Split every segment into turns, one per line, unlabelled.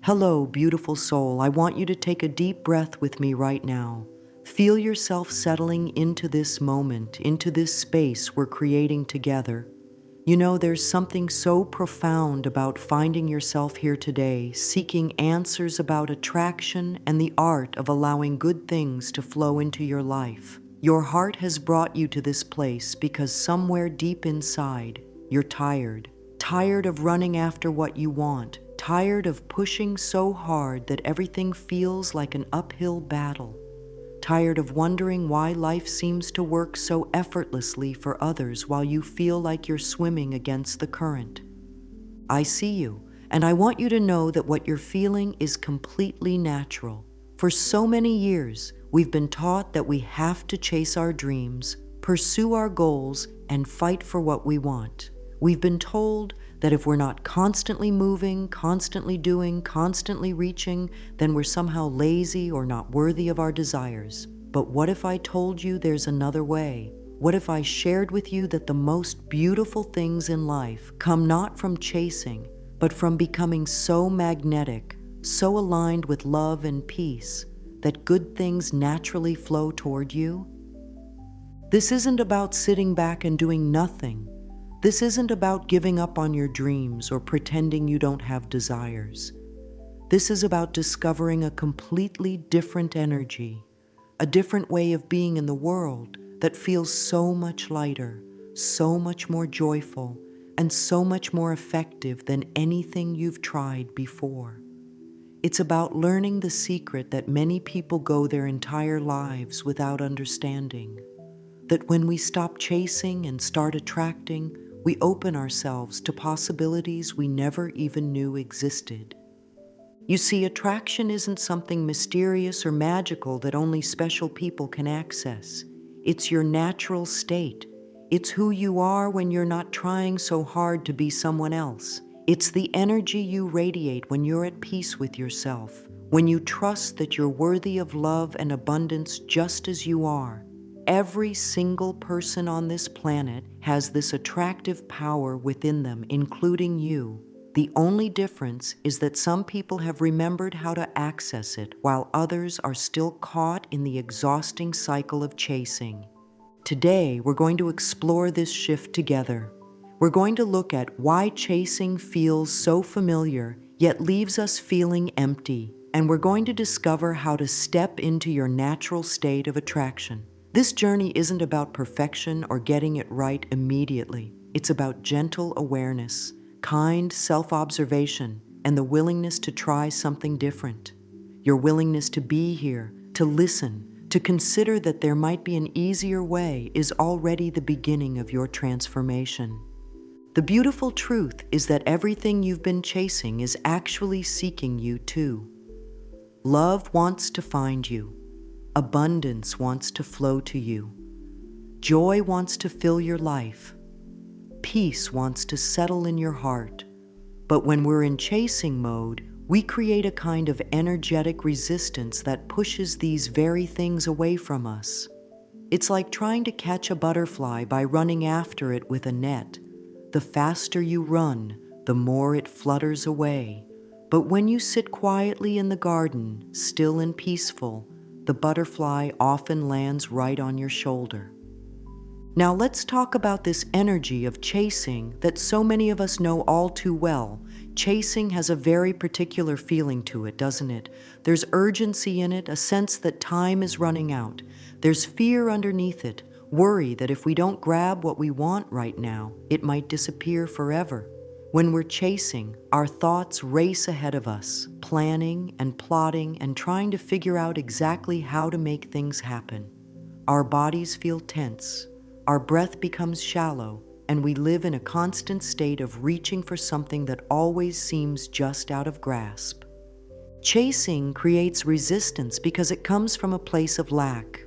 Hello, beautiful soul. I want you to take a deep breath with me right now. Feel yourself settling into this moment, into this space we're creating together. You know, there's something so profound about finding yourself here today, seeking answers about attraction and the art of allowing good things to flow into your life. Your heart has brought you to this place because somewhere deep inside, you're tired. Tired of running after what you want. Tired of pushing so hard that everything feels like an uphill battle. Tired of wondering why life seems to work so effortlessly for others while you feel like you're swimming against the current. I see you, and I want you to know that what you're feeling is completely natural. For so many years, we've been taught that we have to chase our dreams, pursue our goals, and fight for what we want. We've been told that if we're not constantly moving, constantly doing, constantly reaching, then we're somehow lazy or not worthy of our desires. But what if I told you there's another way? What if I shared with you that the most beautiful things in life come not from chasing, but from becoming so magnetic, so aligned with love and peace, that good things naturally flow toward you? This isn't about sitting back and doing nothing. This isn't about giving up on your dreams or pretending you don't have desires. This is about discovering a completely different energy, a different way of being in the world that feels so much lighter, so much more joyful, and so much more effective than anything you've tried before. It's about learning the secret that many people go their entire lives without understanding. That when we stop chasing and start attracting, we open ourselves to possibilities we never even knew existed. You see, attraction isn't something mysterious or magical that only special people can access. It's your natural state. It's who you are when you're not trying so hard to be someone else. It's the energy you radiate when you're at peace with yourself, when you trust that you're worthy of love and abundance just as you are. Every single person on this planet has this attractive power within them, including you. The only difference is that some people have remembered how to access it, while others are still caught in the exhausting cycle of chasing. Today, we're going to explore this shift together. We're going to look at why chasing feels so familiar, yet leaves us feeling empty. And we're going to discover how to step into your natural state of attraction. This journey isn't about perfection or getting it right immediately. It's about gentle awareness, kind self-observation, and the willingness to try something different. Your willingness to be here, to listen, to consider that there might be an easier way is already the beginning of your transformation. The beautiful truth is that everything you've been chasing is actually seeking you too. Love wants to find you. Abundance wants to flow to you. Joy wants to fill your life. Peace wants to settle in your heart. But when we're in chasing mode, we create a kind of energetic resistance that pushes these very things away from us. It's like trying to catch a butterfly by running after it with a net. The faster you run, the more it flutters away. But when you sit quietly in the garden, still and peaceful, the butterfly often lands right on your shoulder. Now let's talk about this energy of chasing that so many of us know all too well. Chasing has a very particular feeling to it, doesn't it? There's urgency in it, a sense that time is running out. There's fear underneath it, worry that if we don't grab what we want right now, it might disappear forever. When we're chasing, our thoughts race ahead of us, planning and plotting and trying to figure out exactly how to make things happen. Our bodies feel tense, our breath becomes shallow, and we live in a constant state of reaching for something that always seems just out of grasp. Chasing creates resistance because it comes from a place of lack.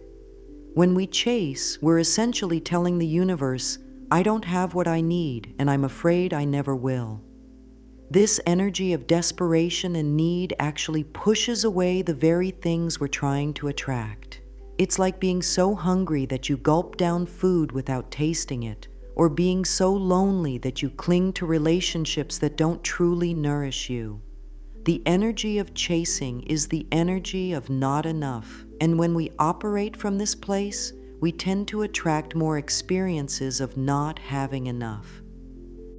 When we chase, we're essentially telling the universe, I don't have what I need, and I'm afraid I never will. This energy of desperation and need actually pushes away the very things we're trying to attract. It's like being so hungry that you gulp down food without tasting it, or being so lonely that you cling to relationships that don't truly nourish you. The energy of chasing is the energy of not enough, and when we operate from this place, we tend to attract more experiences of not having enough.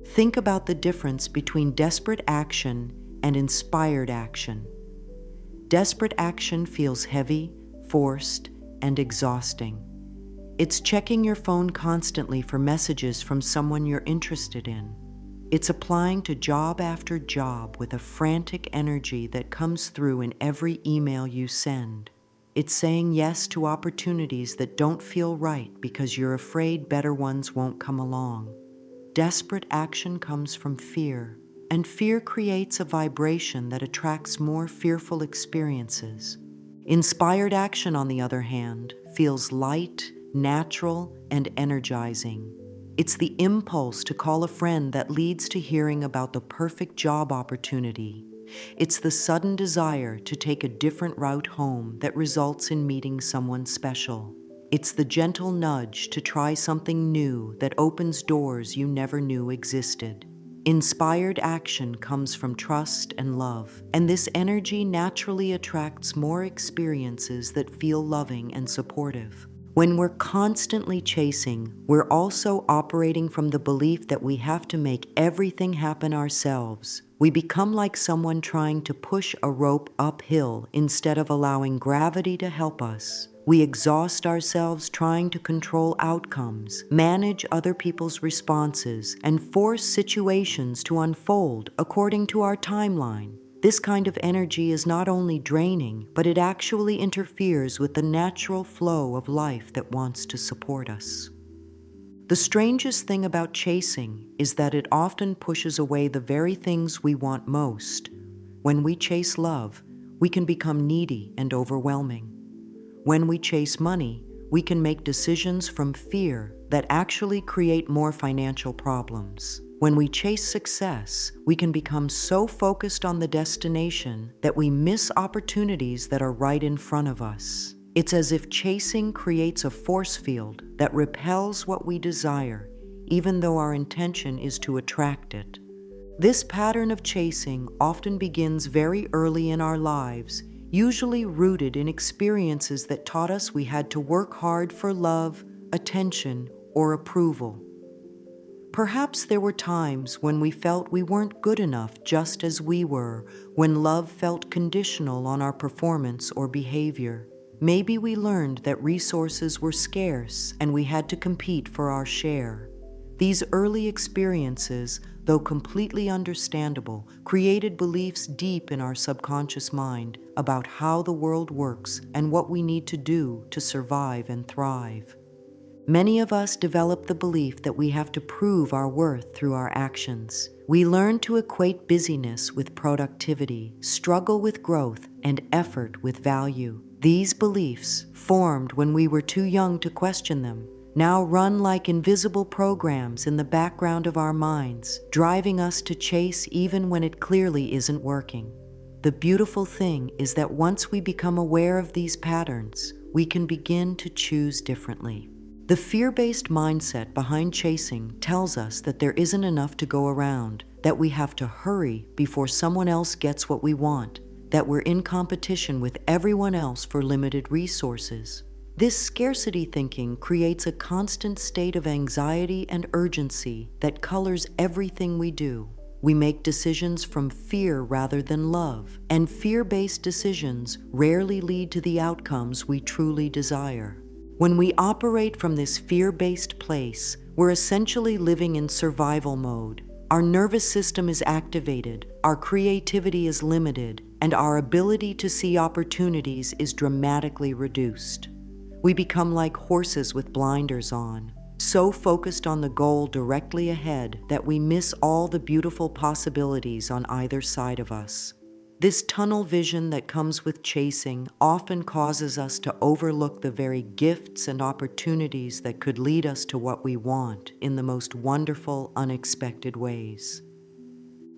Think about the difference between desperate action and inspired action. Desperate action feels heavy, forced, and exhausting. It's checking your phone constantly for messages from someone you're interested in. It's applying to job after job with a frantic energy that comes through in every email you send. It's saying yes to opportunities that don't feel right because you're afraid better ones won't come along. Desperate action comes from fear, and fear creates a vibration that attracts more fearful experiences. Inspired action, on the other hand, feels light, natural, and energizing. It's the impulse to call a friend that leads to hearing about the perfect job opportunity. It's the sudden desire to take a different route home that results in meeting someone special. It's the gentle nudge to try something new that opens doors you never knew existed. Inspired action comes from trust and love, and this energy naturally attracts more experiences that feel loving and supportive. When we're constantly chasing, we're also operating from the belief that we have to make everything happen ourselves. We become like someone trying to push a rope uphill instead of allowing gravity to help us. We exhaust ourselves trying to control outcomes, manage other people's responses, and force situations to unfold according to our timeline. This kind of energy is not only draining, but it actually interferes with the natural flow of life that wants to support us. The strangest thing about chasing is that it often pushes away the very things we want most. When we chase love, we can become needy and overwhelming. When we chase money, we can make decisions from fear that actually create more financial problems. When we chase success, we can become so focused on the destination that we miss opportunities that are right in front of us. It's as if chasing creates a force field that repels what we desire, even though our intention is to attract it. This pattern of chasing often begins very early in our lives, usually rooted in experiences that taught us we had to work hard for love, attention, or approval. Perhaps there were times when we felt we weren't good enough just as we were, when love felt conditional on our performance or behavior. Maybe we learned that resources were scarce and we had to compete for our share. These early experiences, though completely understandable, created beliefs deep in our subconscious mind about how the world works and what we need to do to survive and thrive. Many of us develop the belief that we have to prove our worth through our actions. We learn to equate busyness with productivity, struggle with growth, and effort with value. These beliefs, formed when we were too young to question them, now run like invisible programs in the background of our minds, driving us to chase even when it clearly isn't working. The beautiful thing is that once we become aware of these patterns, we can begin to choose differently. The fear-based mindset behind chasing tells us that there isn't enough to go around, that we have to hurry before someone else gets what we want, that we're in competition with everyone else for limited resources. This scarcity thinking creates a constant state of anxiety and urgency that colors everything we do. We make decisions from fear rather than love, and fear-based decisions rarely lead to the outcomes we truly desire. When we operate from this fear-based place, we're essentially living in survival mode. Our nervous system is activated, our creativity is limited, and our ability to see opportunities is dramatically reduced. We become like horses with blinders on, so focused on the goal directly ahead that we miss all the beautiful possibilities on either side of us. This tunnel vision that comes with chasing often causes us to overlook the very gifts and opportunities that could lead us to what we want in the most wonderful, unexpected ways.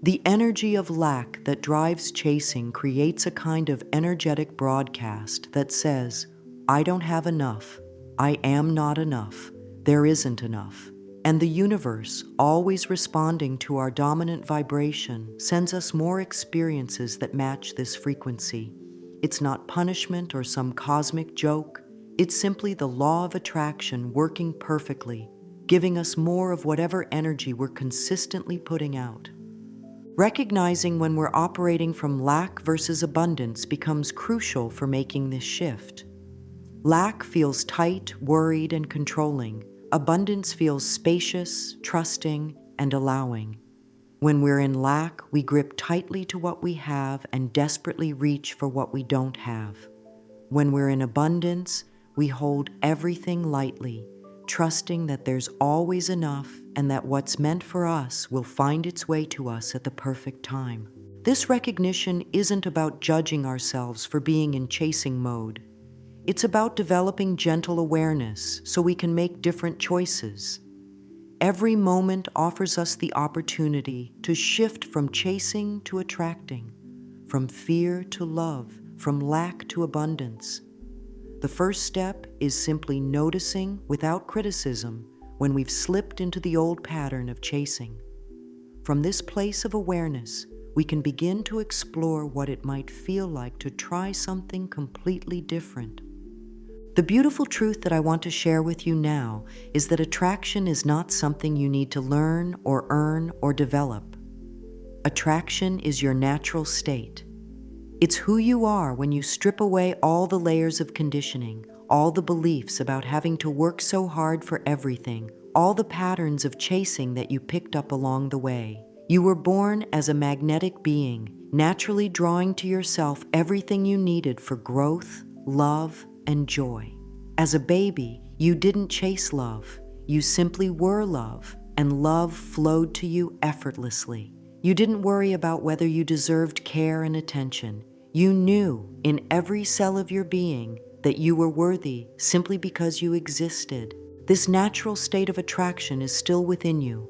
The energy of lack that drives chasing creates a kind of energetic broadcast that says, "I don't have enough. I am not enough. There isn't enough." And the universe, always responding to our dominant vibration, sends us more experiences that match this frequency. It's not punishment or some cosmic joke. It's simply the law of attraction working perfectly, giving us more of whatever energy we're consistently putting out. Recognizing when we're operating from lack versus abundance becomes crucial for making this shift. Lack feels tight, worried, and controlling. Abundance feels spacious, trusting, and allowing. When we're in lack, we grip tightly to what we have and desperately reach for what we don't have. When we're in abundance, we hold everything lightly, trusting that there's always enough and that what's meant for us will find its way to us at the perfect time. This recognition isn't about judging ourselves for being in chasing mode. It's about developing gentle awareness so we can make different choices. Every moment offers us the opportunity to shift from chasing to attracting, from fear to love, from lack to abundance. The first step is simply noticing without criticism when we've slipped into the old pattern of chasing. From this place of awareness, we can begin to explore what it might feel like to try something completely different. The beautiful truth that I want to share with you now is that attraction is not something you need to learn or earn or develop. Attraction is your natural state. It's who you are when you strip away all the layers of conditioning, all the beliefs about having to work so hard for everything, all the patterns of chasing that you picked up along the way. You were born as a magnetic being, naturally drawing to yourself everything you needed for growth, love, and joy. As a baby, you didn't chase love. You simply were love, and love flowed to you effortlessly. You didn't worry about whether you deserved care and attention. You knew in every cell of your being that you were worthy simply because you existed. This natural state of attraction is still within you.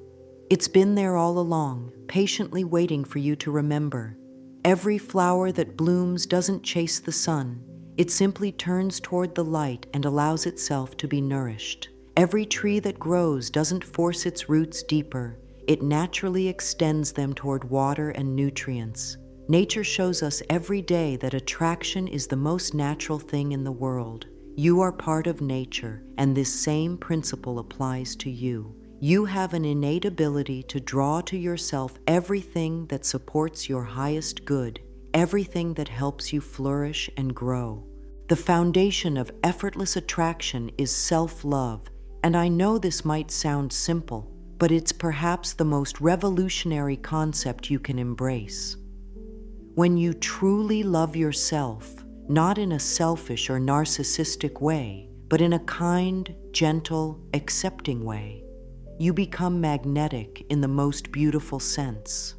It's been there all along, patiently waiting for you to remember. Every flower that blooms doesn't chase the sun. It simply turns toward the light and allows itself to be nourished. Every tree that grows doesn't force its roots deeper. It naturally extends them toward water and nutrients. Nature shows us every day that attraction is the most natural thing in the world. You are part of nature, and this same principle applies to you. You have an innate ability to draw to yourself everything that supports your highest good, everything that helps you flourish and grow. The foundation of effortless attraction is self-love, and I know this might sound simple, but it's perhaps the most revolutionary concept you can embrace. When you truly love yourself, not in a selfish or narcissistic way, but in a kind, gentle, accepting way, you become magnetic in the most beautiful sense.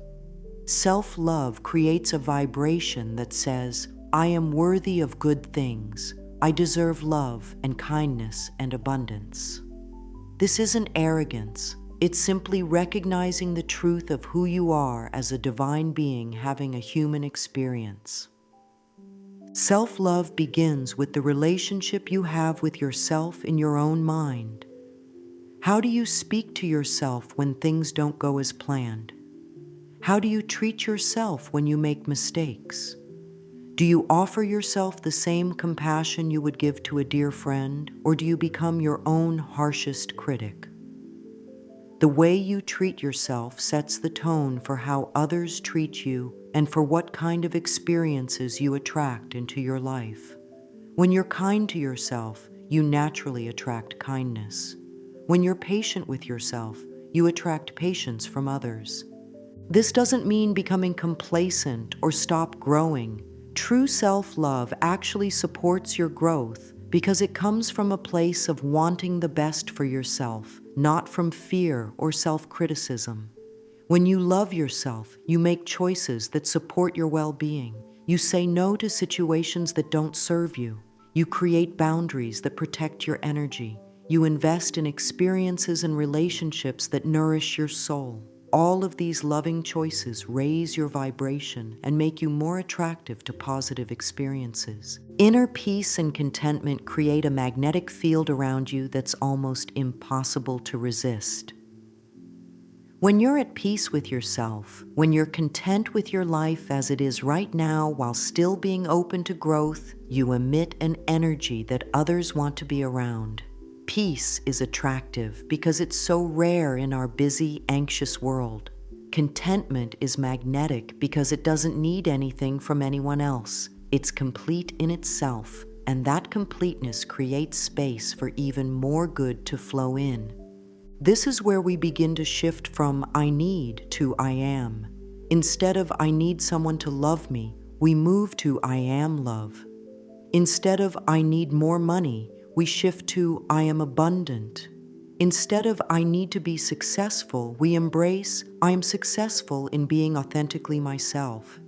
Self-love creates a vibration that says, I am worthy of good things. I deserve love and kindness and abundance. This isn't arrogance. It's simply recognizing the truth of who you are as a divine being having a human experience. Self-love begins with the relationship you have with yourself in your own mind. How do you speak to yourself when things don't go as planned? How do you treat yourself when you make mistakes? Do you offer yourself the same compassion you would give to a dear friend, or do you become your own harshest critic? The way you treat yourself sets the tone for how others treat you and for what kind of experiences you attract into your life. When you're kind to yourself, you naturally attract kindness. When you're patient with yourself, you attract patience from others. This doesn't mean becoming complacent or stop growing. True self-love actually supports your growth because it comes from a place of wanting the best for yourself, not from fear or self-criticism. When you love yourself, you make choices that support your well-being. You say no to situations that don't serve you. You create boundaries that protect your energy. You invest in experiences and relationships that nourish your soul. All of these loving choices raise your vibration and make you more attractive to positive experiences. Inner peace and contentment create a magnetic field around you that's almost impossible to resist. When you're at peace with yourself, when you're content with your life as it is right now while still being open to growth, you emit an energy that others want to be around. Peace is attractive because it's so rare in our busy, anxious world. Contentment is magnetic because it doesn't need anything from anyone else. It's complete in itself, and that completeness creates space for even more good to flow in. This is where we begin to shift from I need to I am. Instead of I need someone to love me, we move to I am love. Instead of I need more money, we shift to I am abundant. Instead of I need to be successful, we embrace I am successful in being authentically myself.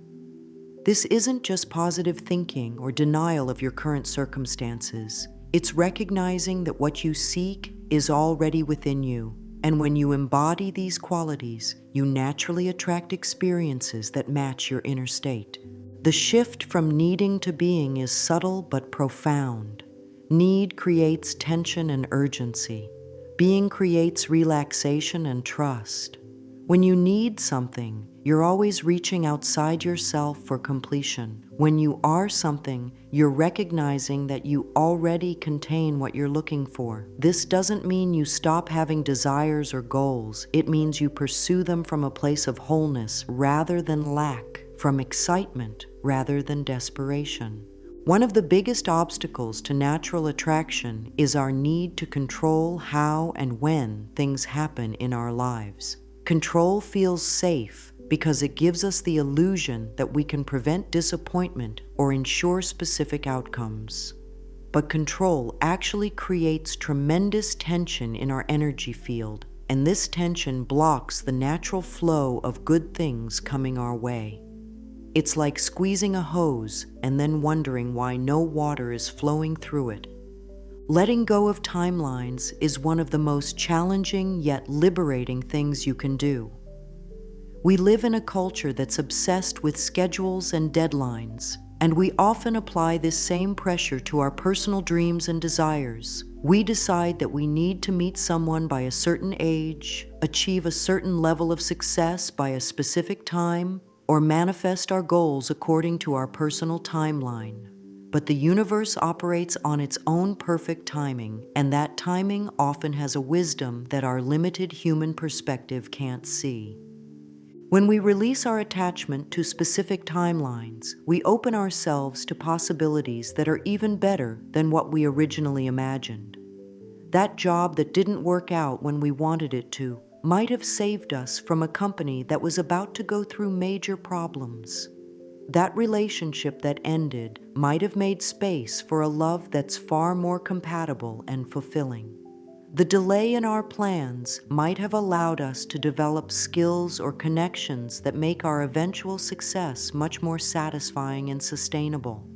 This isn't just positive thinking or denial of your current circumstances. It's recognizing that what you seek is already within you. And when you embody these qualities, you naturally attract experiences that match your inner state. The shift from needing to being is subtle but profound. Need creates tension and urgency. Being creates relaxation and trust. When you need something, you're always reaching outside yourself for completion. When you are something, you're recognizing that you already contain what you're looking for. This doesn't mean you stop having desires or goals. It means you pursue them from a place of wholeness rather than lack, from excitement rather than desperation. One of the biggest obstacles to natural attraction is our need to control how and when things happen in our lives. Control feels safe because it gives us the illusion that we can prevent disappointment or ensure specific outcomes. But control actually creates tremendous tension in our energy field, and this tension blocks the natural flow of good things coming our way. It's like squeezing a hose and then wondering why no water is flowing through it. Letting go of timelines is one of the most challenging yet liberating things you can do. We live in a culture that's obsessed with schedules and deadlines, and we often apply this same pressure to our personal dreams and desires. We decide that we need to meet someone by a certain age, achieve a certain level of success by a specific time, or manifest our goals according to our personal timeline. But the universe operates on its own perfect timing, and that timing often has a wisdom that our limited human perspective can't see. When we release our attachment to specific timelines, we open ourselves to possibilities that are even better than what we originally imagined. That job that didn't work out when we wanted it to might have saved us from a company that was about to go through major problems. That relationship that ended might have made space for a love that's far more compatible and fulfilling. The delay in our plans might have allowed us to develop skills or connections that make our eventual success much more satisfying and sustainable.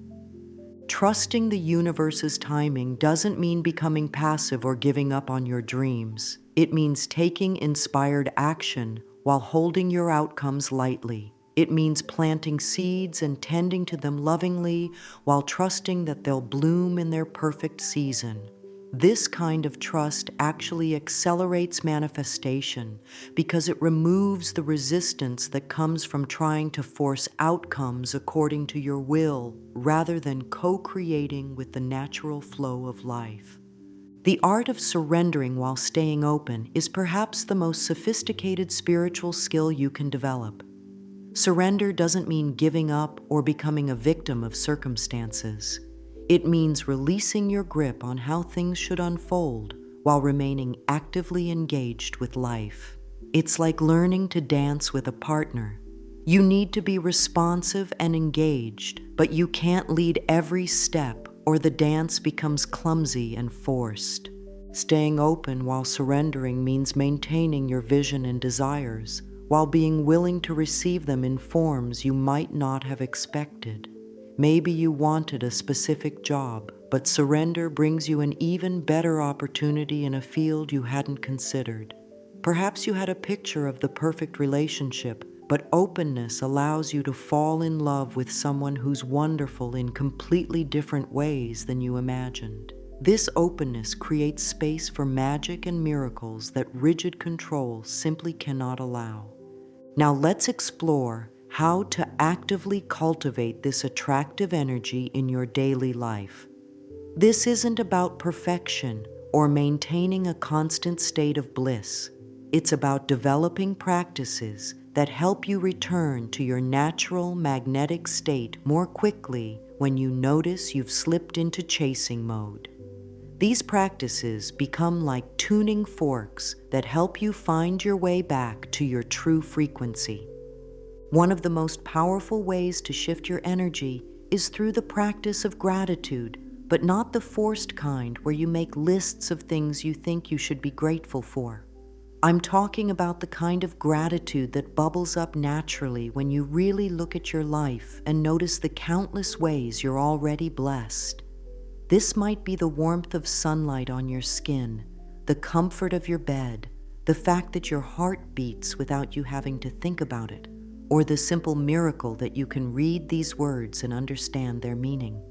Trusting the universe's timing doesn't mean becoming passive or giving up on your dreams. It means taking inspired action while holding your outcomes lightly. It means planting seeds and tending to them lovingly while trusting that they'll bloom in their perfect season. This kind of trust actually accelerates manifestation because it removes the resistance that comes from trying to force outcomes according to your will rather than co-creating with the natural flow of life. The art of surrendering while staying open is perhaps the most sophisticated spiritual skill you can develop. Surrender doesn't mean giving up or becoming a victim of circumstances. It means releasing your grip on how things should unfold while remaining actively engaged with life. It's like learning to dance with a partner. You need to be responsive and engaged, but you can't lead every step or the dance becomes clumsy and forced. Staying open while surrendering means maintaining your vision and desires, while being willing to receive them in forms you might not have expected. Maybe you wanted a specific job, but surrender brings you an even better opportunity in a field you hadn't considered. Perhaps you had a picture of the perfect relationship, but openness allows you to fall in love with someone who's wonderful in completely different ways than you imagined. This openness creates space for magic and miracles that rigid control simply cannot allow. Now let's explore how to actively cultivate this attractive energy in your daily life. This isn't about perfection or maintaining a constant state of bliss. It's about developing practices that help you return to your natural magnetic state more quickly when you notice you've slipped into chasing mode. These practices become like tuning forks that help you find your way back to your true frequency. One of the most powerful ways to shift your energy is through the practice of gratitude, but not the forced kind where you make lists of things you think you should be grateful for. I'm talking about the kind of gratitude that bubbles up naturally when you really look at your life and notice the countless ways you're already blessed. This might be the warmth of sunlight on your skin, the comfort of your bed, the fact that your heart beats without you having to think about it, or the simple miracle that you can read these words and understand their meaning.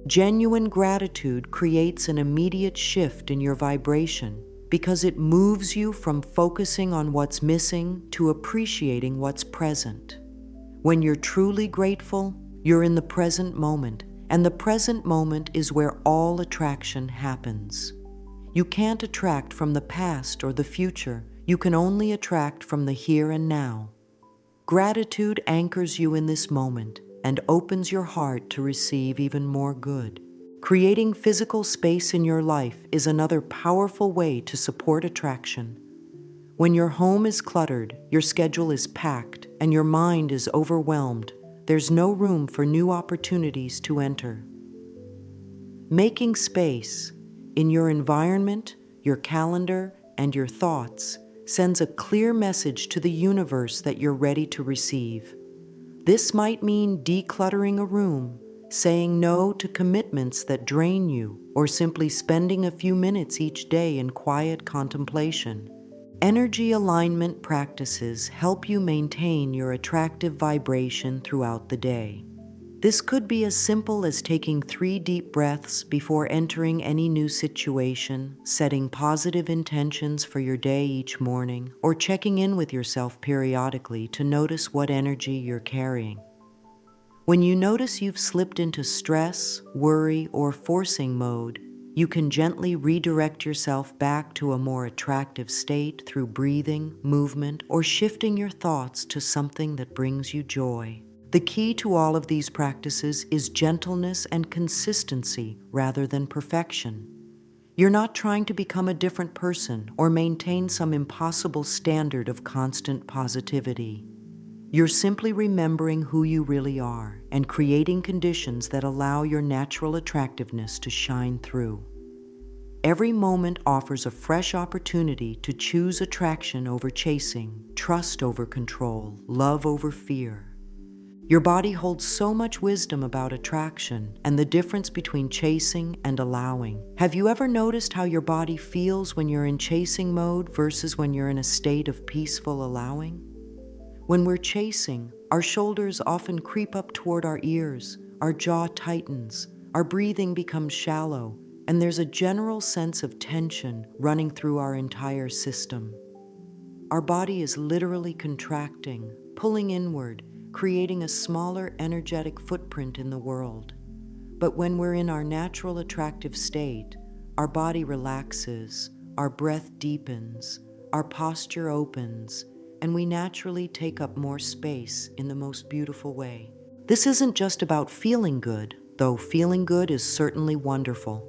Genuine gratitude creates an immediate shift in your vibration because it moves you from focusing on what's missing to appreciating what's present. When you're truly grateful, you're in the present moment, and the present moment is where all attraction happens. You can't attract from the past or the future. You can only attract from the here and now. Gratitude anchors you in this moment and opens your heart to receive even more good. Creating physical space in your life is another powerful way to support attraction. When your home is cluttered, your schedule is packed, and your mind is overwhelmed, there's no room for new opportunities to enter. Making space in your environment, your calendar, and your thoughts sends a clear message to the universe that you're ready to receive. This might mean decluttering a room, saying no to commitments that drain you, or simply spending a few minutes each day in quiet contemplation. Energy alignment practices help you maintain your attractive vibration throughout the day. This could be as simple as taking 3 deep breaths before entering any new situation, setting positive intentions for your day each morning, or checking in with yourself periodically to notice what energy you're carrying. When you notice you've slipped into stress, worry, or forcing mode, you can gently redirect yourself back to a more attractive state through breathing, movement, or shifting your thoughts to something that brings you joy. The key to all of these practices is gentleness and consistency rather than perfection. You're not trying to become a different person or maintain some impossible standard of constant positivity. You're simply remembering who you really are and creating conditions that allow your natural attractiveness to shine through. Every moment offers a fresh opportunity to choose attraction over chasing, trust over control, love over fear. Your body holds so much wisdom about attraction and the difference between chasing and allowing. Have you ever noticed how your body feels when you're in chasing mode versus when you're in a state of peaceful allowing? When we're chasing, our shoulders often creep up toward our ears, our jaw tightens, our breathing becomes shallow, and there's a general sense of tension running through our entire system. Our body is literally contracting, pulling inward, creating a smaller energetic footprint in the world. But when we're in our natural attractive state, our body relaxes, our breath deepens, our posture opens, and we naturally take up more space in the most beautiful way. This isn't just about feeling good, though feeling good is certainly wonderful.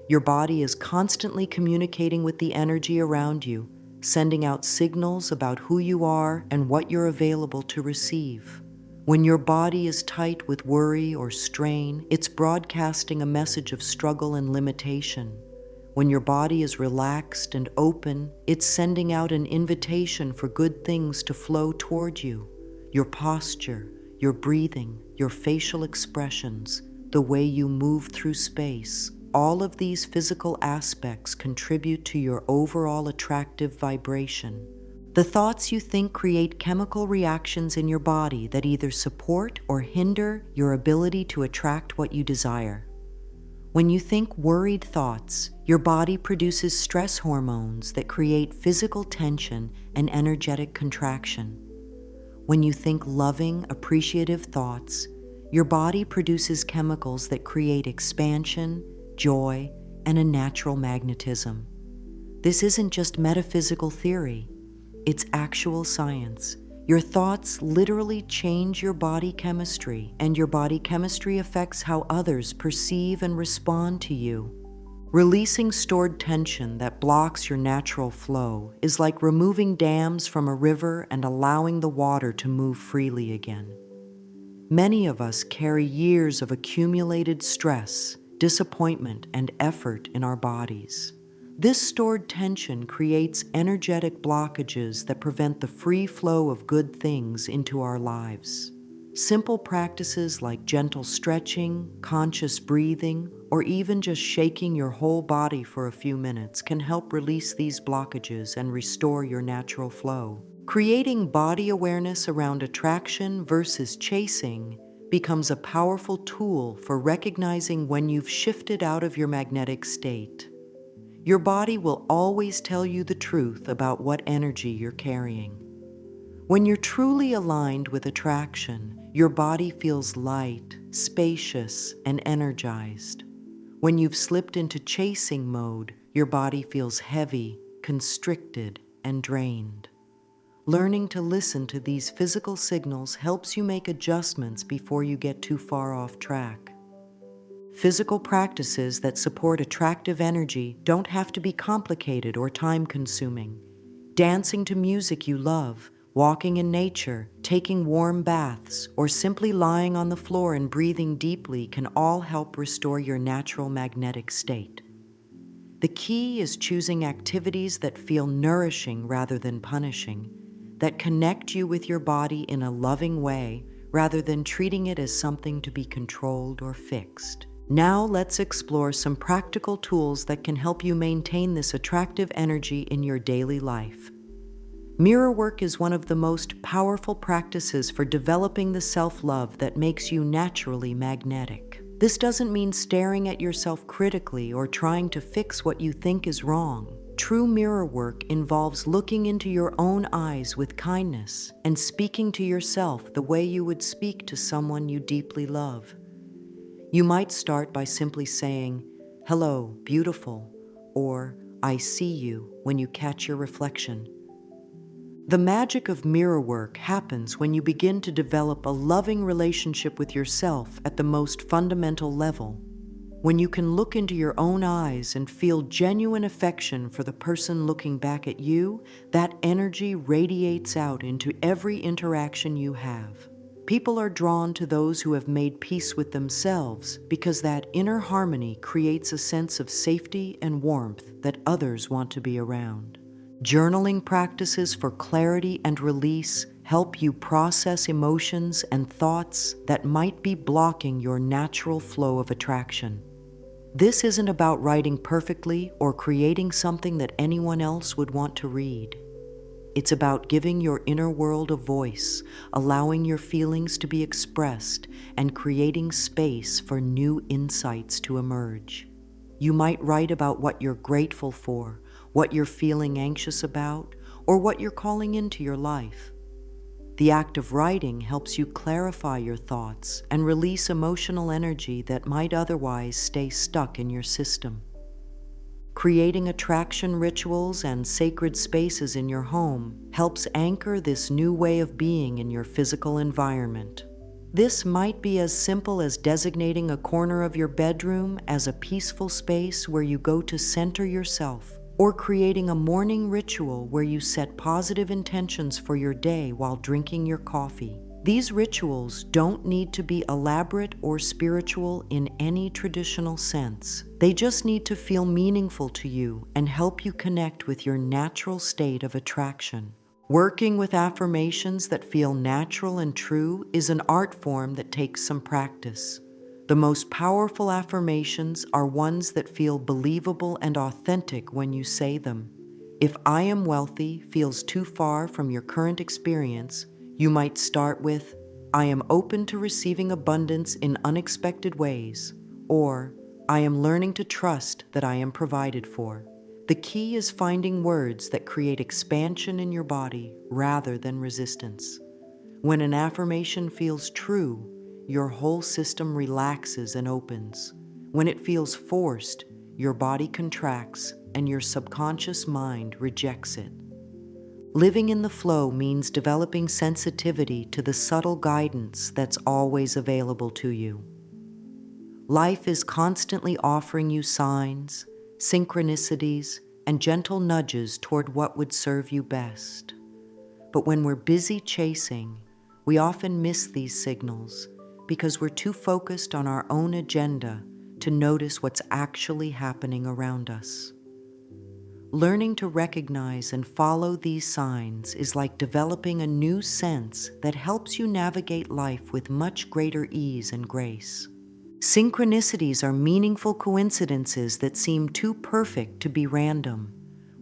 Your body is constantly communicating with the energy around you, sending out signals about who you are and what you're available to receive. When your body is tight with worry or strain, it's broadcasting a message of struggle and limitation. When your body is relaxed and open, it's sending out an invitation for good things to flow toward you. Your posture, your breathing, your facial expressions, the way you move through space, all of these physical aspects contribute to your overall attractive vibration. The thoughts you think create chemical reactions in your body that either support or hinder your ability to attract what you desire. When you think worried thoughts, your body produces stress hormones that create physical tension and energetic contraction. When you think loving, appreciative thoughts, your body produces chemicals that create expansion, joy, and a natural magnetism. This isn't just metaphysical theory, it's actual science. Your thoughts literally change your body chemistry, and your body chemistry affects how others perceive and respond to you. Releasing stored tension that blocks your natural flow is like removing dams from a river and allowing the water to move freely again. Many of us carry years of accumulated stress, disappointment, and effort in our bodies. This stored tension creates energetic blockages that prevent the free flow of good things into our lives. Simple practices like gentle stretching, conscious breathing, or even just shaking your whole body for a few minutes can help release these blockages and restore your natural flow. Creating body awareness around attraction versus chasing becomes a powerful tool for recognizing when you've shifted out of your magnetic state. Your body will always tell you the truth about what energy you're carrying. When you're truly aligned with attraction, your body feels light, spacious, and energized. When you've slipped into chasing mode, your body feels heavy, constricted, and drained. Learning to listen to these physical signals helps you make adjustments before you get too far off track. Physical practices that support attractive energy don't have to be complicated or time-consuming. Dancing to music you love, walking in nature, taking warm baths, or simply lying on the floor and breathing deeply can all help restore your natural magnetic state. The key is choosing activities that feel nourishing rather than punishing, that connect you with your body in a loving way rather than treating it as something to be controlled or fixed. Now let's explore some practical tools that can help you maintain this attractive energy in your daily life. Mirror work is one of the most powerful practices for developing the self-love that makes you naturally magnetic. This doesn't mean staring at yourself critically or trying to fix what you think is wrong. True mirror work involves looking into your own eyes with kindness and speaking to yourself the way you would speak to someone you deeply love. You might start by simply saying, "Hello, beautiful," or "I see you," when you catch your reflection. The magic of mirror work happens when you begin to develop a loving relationship with yourself at the most fundamental level. When you can look into your own eyes and feel genuine affection for the person looking back at you, that energy radiates out into every interaction you have. People are drawn to those who have made peace with themselves because that inner harmony creates a sense of safety and warmth that others want to be around. Journaling practices for clarity and release help you process emotions and thoughts that might be blocking your natural flow of attraction. This isn't about writing perfectly or creating something that anyone else would want to read. It's about giving your inner world a voice, allowing your feelings to be expressed, and creating space for new insights to emerge. You might write about what you're grateful for, what you're feeling anxious about, or what you're calling into your life. The act of writing helps you clarify your thoughts and release emotional energy that might otherwise stay stuck in your system. Creating attraction rituals and sacred spaces in your home helps anchor this new way of being in your physical environment. This might be as simple as designating a corner of your bedroom as a peaceful space where you go to center yourself, or creating a morning ritual where you set positive intentions for your day while drinking your coffee. These rituals don't need to be elaborate or spiritual in any traditional sense. They just need to feel meaningful to you and help you connect with your natural state of attraction. Working with affirmations that feel natural and true is an art form that takes some practice. The most powerful affirmations are ones that feel believable and authentic when you say them. If "I am wealthy" feels too far from your current experience, you might start with, "I am open to receiving abundance in unexpected ways," or I am learning to trust that I am provided for. The key is finding words that create expansion in your body rather than resistance. When an affirmation feels true, your whole system relaxes and opens. When it feels forced, your body contracts and your subconscious mind rejects it. Living in the flow means developing sensitivity to the subtle guidance that's always available to you. Life is constantly offering you signs, synchronicities, and gentle nudges toward what would serve you best. But when we're busy chasing, we often miss these signals because we're too focused on our own agenda to notice what's actually happening around us. Learning to recognize and follow these signs is like developing a new sense that helps you navigate life with much greater ease and grace. Synchronicities are meaningful coincidences that seem too perfect to be random.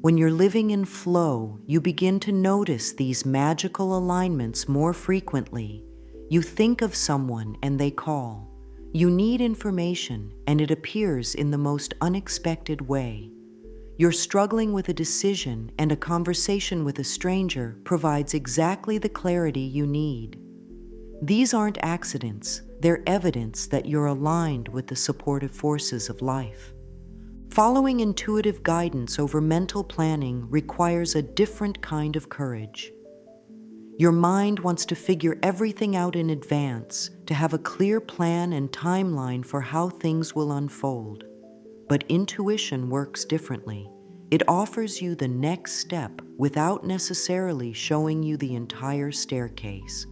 When you're living in flow, you begin to notice these magical alignments more frequently. You think of someone and they call. You need information and it appears in the most unexpected way. You're struggling with a decision and a conversation with a stranger provides exactly the clarity you need. These aren't accidents, they're evidence that you're aligned with the supportive forces of life. Following intuitive guidance over mental planning requires a different kind of courage. Your mind wants to figure everything out in advance, to have a clear plan and timeline for how things will unfold. But intuition works differently. It offers you the next step without necessarily showing you the entire staircase.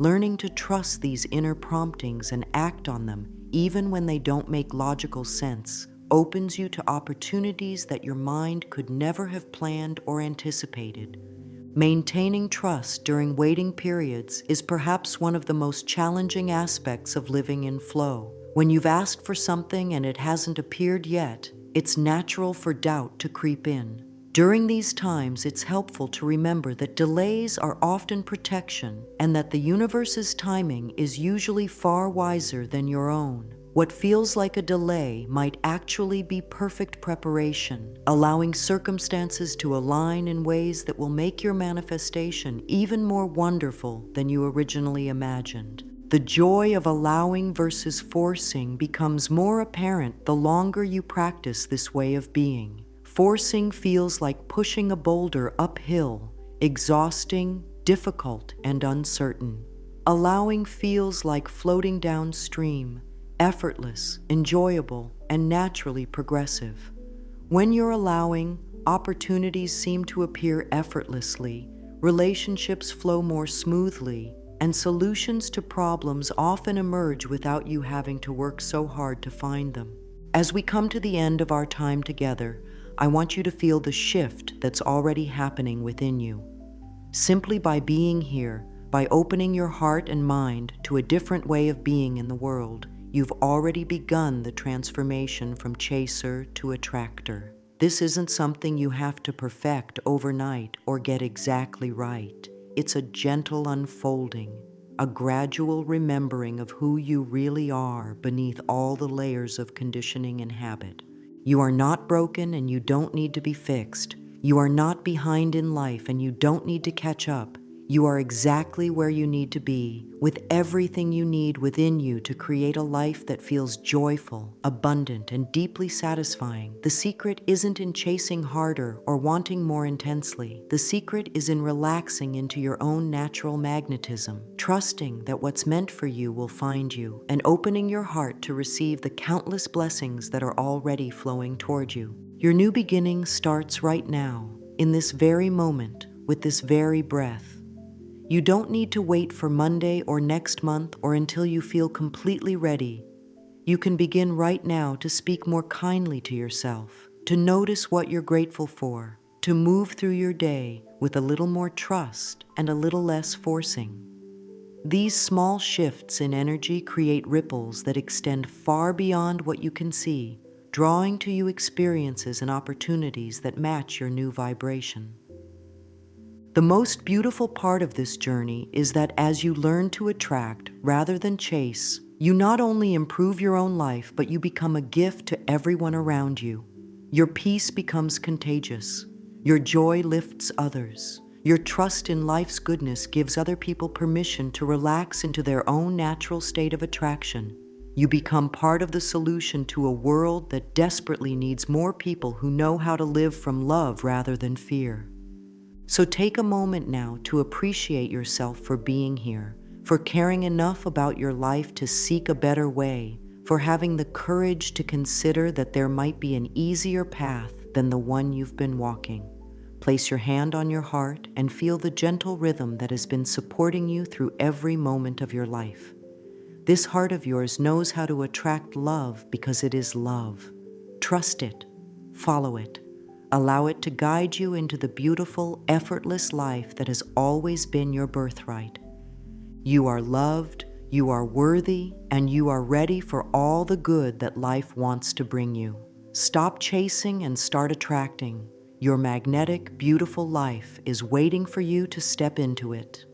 Learning to trust these inner promptings and act on them, even when they don't make logical sense, opens you to opportunities that your mind could never have planned or anticipated. Maintaining trust during waiting periods is perhaps one of the most challenging aspects of living in flow. When you've asked for something and it hasn't appeared yet, it's natural for doubt to creep in. During these times, it's helpful to remember that delays are often protection and that the universe's timing is usually far wiser than your own. What feels like a delay might actually be perfect preparation, allowing circumstances to align in ways that will make your manifestation even more wonderful than you originally imagined. The joy of allowing versus forcing becomes more apparent the longer you practice this way of being. Forcing feels like pushing a boulder uphill, exhausting, difficult, and uncertain. Allowing feels like floating downstream, effortless, enjoyable, and naturally progressive. When you're allowing, opportunities seem to appear effortlessly, relationships flow more smoothly, and solutions to problems often emerge without you having to work so hard to find them. As we come to the end of our time together, I want you to feel the shift that's already happening within you. Simply by being here, by opening your heart and mind to a different way of being in the world, you've already begun the transformation from chaser to attractor. This isn't something you have to perfect overnight or get exactly right. It's a gentle unfolding, a gradual remembering of who you really are beneath all the layers of conditioning and habit. You are not broken and you don't need to be fixed. You are not behind in life and you don't need to catch up. You are exactly where you need to be, with everything you need within you to create a life that feels joyful, abundant, and deeply satisfying. The secret isn't in chasing harder or wanting more intensely. The secret is in relaxing into your own natural magnetism, trusting that what's meant for you will find you, and opening your heart to receive the countless blessings that are already flowing toward you. Your new beginning starts right now, in this very moment, with this very breath. You don't need to wait for Monday or next month or until you feel completely ready. You can begin right now to speak more kindly to yourself, to notice what you're grateful for, to move through your day with a little more trust and a little less forcing. These small shifts in energy create ripples that extend far beyond what you can see, drawing to you experiences and opportunities that match your new vibration. The most beautiful part of this journey is that as you learn to attract rather than chase, You not only improve your own life, but you become a gift to everyone around you. Your peace becomes contagious. Your joy lifts others. Your trust in life's goodness gives other people permission to relax into their own natural state of attraction. You become part of the solution to a world that desperately needs more people who know how to live from love rather than fear. So take a moment now to appreciate yourself for being here, for caring enough about your life to seek a better way, for having the courage to consider that there might be an easier path than the one you've been walking. Place your hand on your heart and feel the gentle rhythm that has been supporting you through every moment of your life. This heart of yours knows how to attract love because it is love. Trust it. Follow it. Allow it to guide you into the beautiful, effortless life that has always been your birthright. You are loved, you are worthy, and you are ready for all the good that life wants to bring you. Stop chasing and start attracting. Your magnetic, beautiful life is waiting for you to step into it.